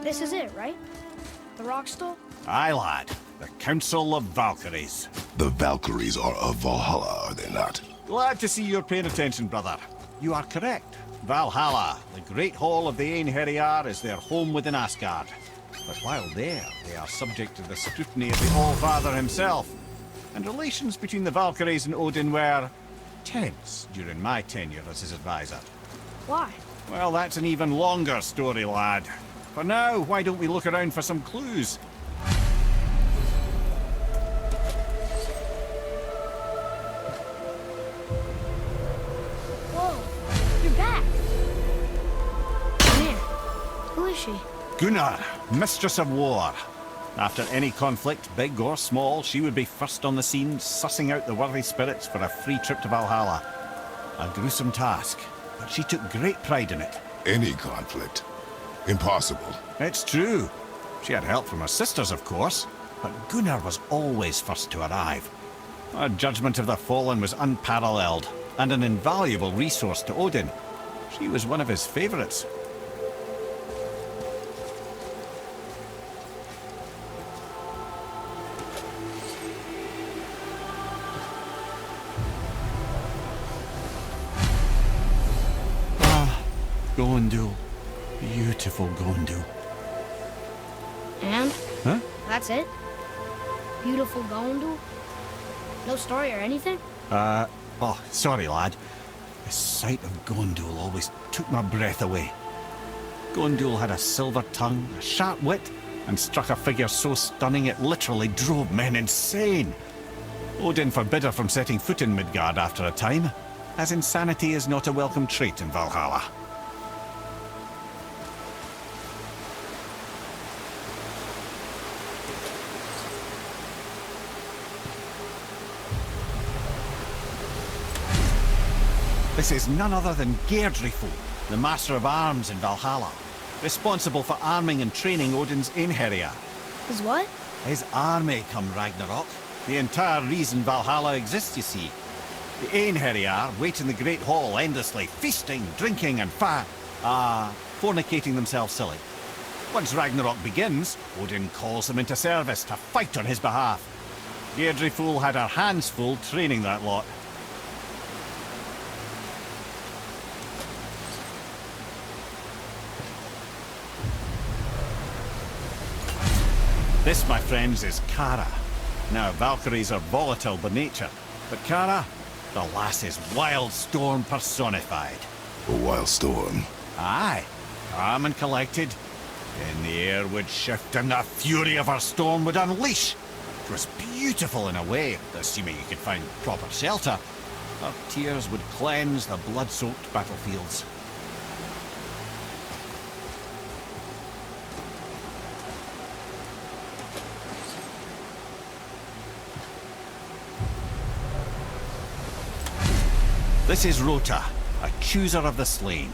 This is it, right? The rock stall? Aye, lad. The Council of Valkyries. The Valkyries are of Valhalla, are they not? Glad to see you're paying attention, brother. You are correct. Valhalla, the great hall of the Einherjar, is their home within Asgard. But while there, they are subject to the scrutiny of the All-Father himself. And relations between the Valkyries and Odin were tense during my tenure as his advisor. Why? Well, that's an even longer story, lad. For now, why don't we look around for some clues? Whoa, you're back. Man, who is she? Gunnar, Mistress of War. After any conflict, big or small, she would be first on the scene, sussing out the worthy spirits for a free trip to Valhalla. A gruesome task, but she took great pride in it. Any conflict. Impossible. It's true. She had help from her sisters, of course, but Gunnar was always first to arrive. Her judgment of the fallen was unparalleled, and an invaluable resource to Odin. She was one of his favourites. Gondul. Beautiful Gondul. And? Huh? That's it? Beautiful Gondul? No story or anything? Oh, sorry, lad. The sight of Gondul always took my breath away. Gondul had a silver tongue, a sharp wit, and struck a figure so stunning it literally drove men insane. Odin forbid her from setting foot in Midgard after a time, as insanity is not a welcome trait in Valhalla. This is none other than Geirdriful, the Master of Arms in Valhalla, responsible for arming and training Odin's Einherjar. Is what? His army come Ragnarok. The entire reason Valhalla exists, you see. The Einherjar wait in the Great Hall endlessly, feasting, drinking and fornicating themselves silly. Once Ragnarok begins, Odin calls them into service to fight on his behalf. Geirdriful had her hands full training that lot. This, my friends, is Kara. Now, Valkyries are volatile by nature, but Kara, the lass is wild storm personified. A wild storm. Aye, calm and collected. Then the air would shift and the fury of her storm would unleash. It was beautiful in a way, assuming you could find proper shelter. Her tears would cleanse the blood-soaked battlefields. This is Rota, accuser of the slain.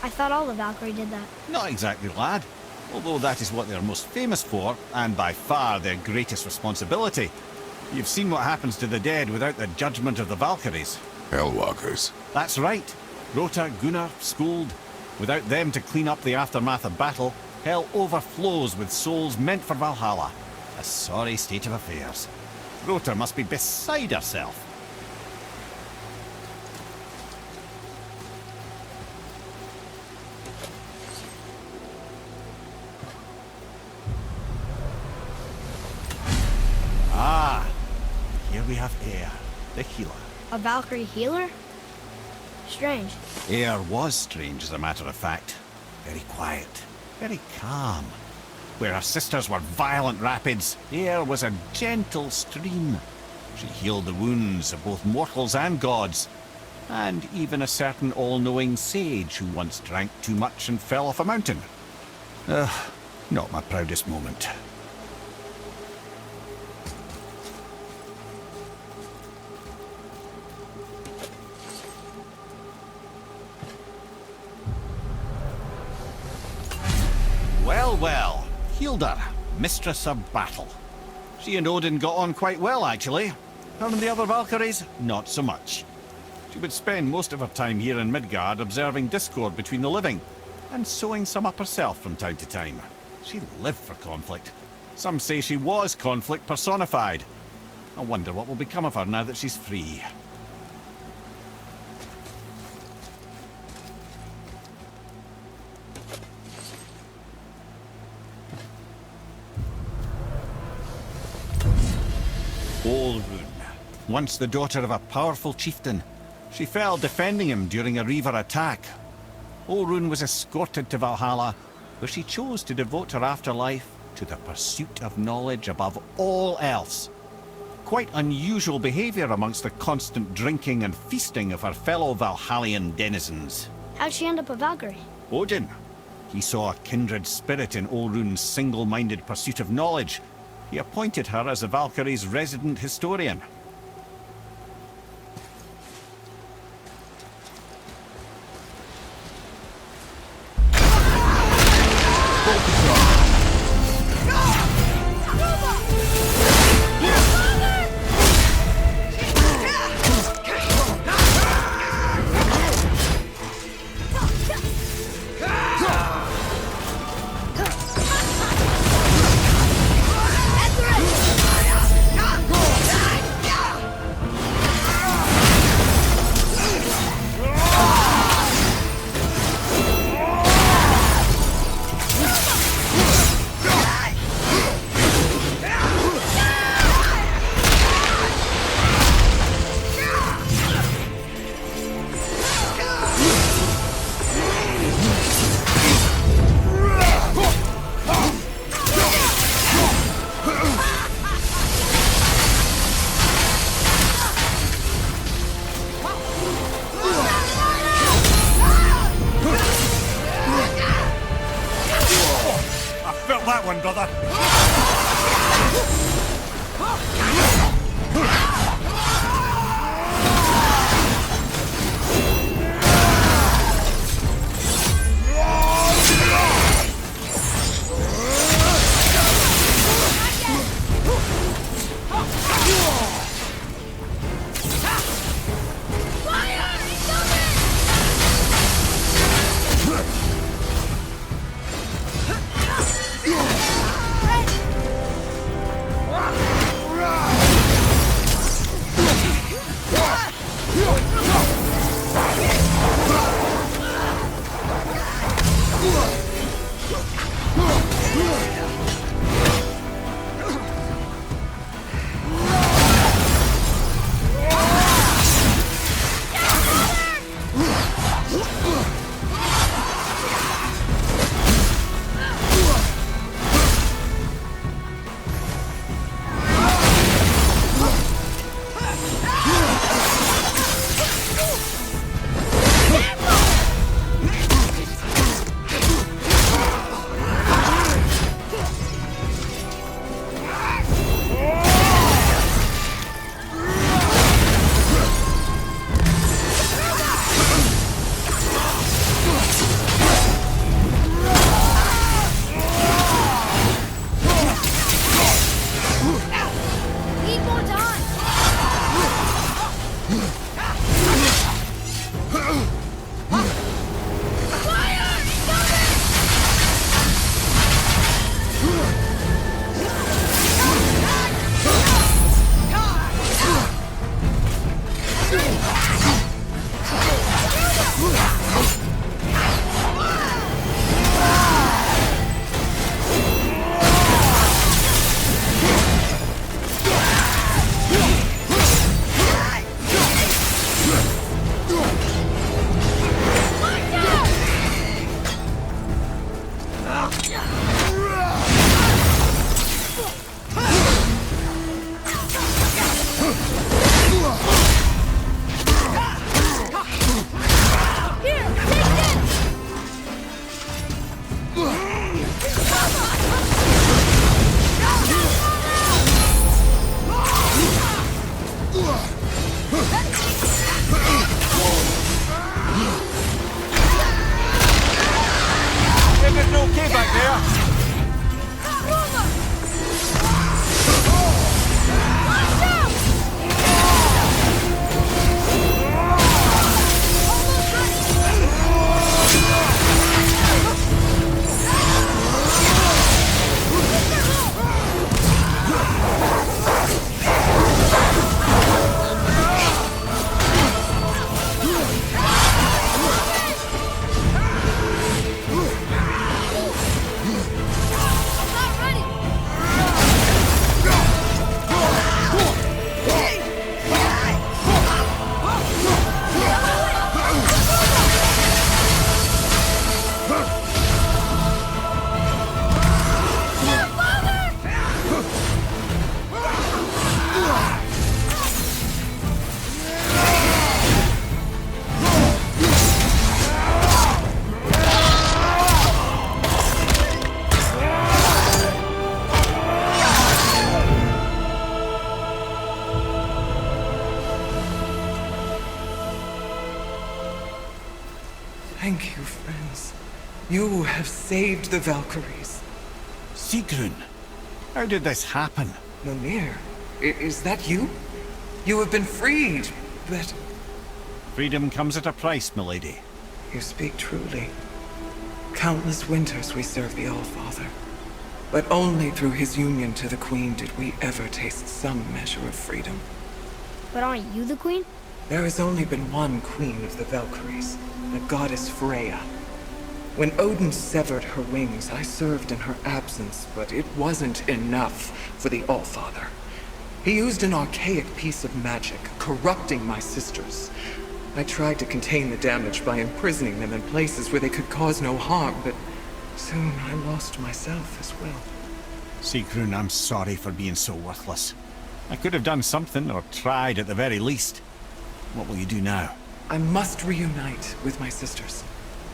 I thought all the Valkyrie did that. Not exactly, lad. Although that is what they're most famous for, and by far their greatest responsibility. You've seen what happens to the dead without the judgment of the Valkyries. Hellwalkers. That's right. Rota, Gunnar, Skuld. Without them to clean up the aftermath of battle, hell overflows with souls meant for Valhalla. A sorry state of affairs. Rota must be beside herself. Here we have Eir, the healer. A Valkyrie healer? Strange. Eir was strange, as a matter of fact. Very quiet, very calm. Where her sisters were violent rapids, Eir was a gentle stream. She healed the wounds of both mortals and gods, and even a certain all-knowing sage who once drank too much and fell off a mountain. Not my proudest moment. Well, Hildr, Mistress of Battle. She and Odin got on quite well, actually. Her and the other Valkyries, not so much. She would spend most of her time here in Midgard observing discord between the living, and sewing some up herself from time to time. She lived for conflict. Some say she was conflict personified. I wonder what will become of her now that she's free. Olrun, once the daughter of a powerful chieftain. She fell defending him during a Reaver attack. Olrun was escorted to Valhalla, where she chose to devote her afterlife to the pursuit of knowledge above all else. Quite unusual behavior amongst the constant drinking and feasting of her fellow Valhallian denizens. How'd she end up a Valkyrie? Odin. He saw a kindred spirit in Olrun's single-minded pursuit of knowledge. He appointed her as the Valkyrie's resident historian. Felt that one, brother. true friends. You have saved the Valkyries. Sigrun, how did this happen? Mimir, is that you? You have been freed, but... Freedom comes at a price, milady. You speak truly. Countless winters we served the Allfather. But only through his union to the Queen did we ever taste some measure of freedom. But aren't you the queen? There has only been one Queen of the Valkyries, the goddess Freya. When Odin severed her wings, I served in her absence, but it wasn't enough for the Allfather. He used an archaic piece of magic, corrupting my sisters. I tried to contain the damage by imprisoning them in places where they could cause no harm, but soon I lost myself as well. Sigrun, I'm sorry for being so worthless. I could have done something, or tried at the very least. What will you do now? I must reunite with my sisters.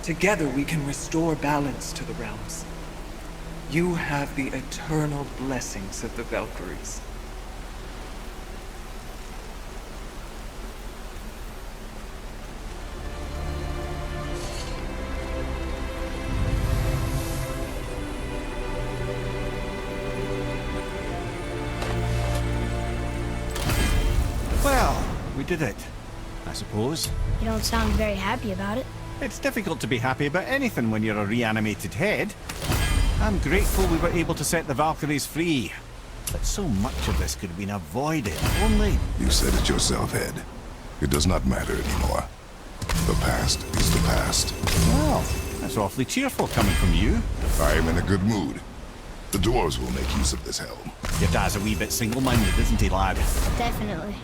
Together we can restore balance to the realms. You have the eternal blessings of the Valkyries. Well, we did it, I suppose. You don't sound very happy about it. It's difficult to be happy about anything when you're a reanimated head. I'm grateful we were able to set the Valkyries free. But so much of this could have been avoided, only... You said it yourself, Ed. It does not matter anymore. The past is the past. Well, that's awfully cheerful coming from you. I am in a good mood. The dwarves will make use of this helm. Your dad's a wee bit single-minded, isn't he, lad? Definitely.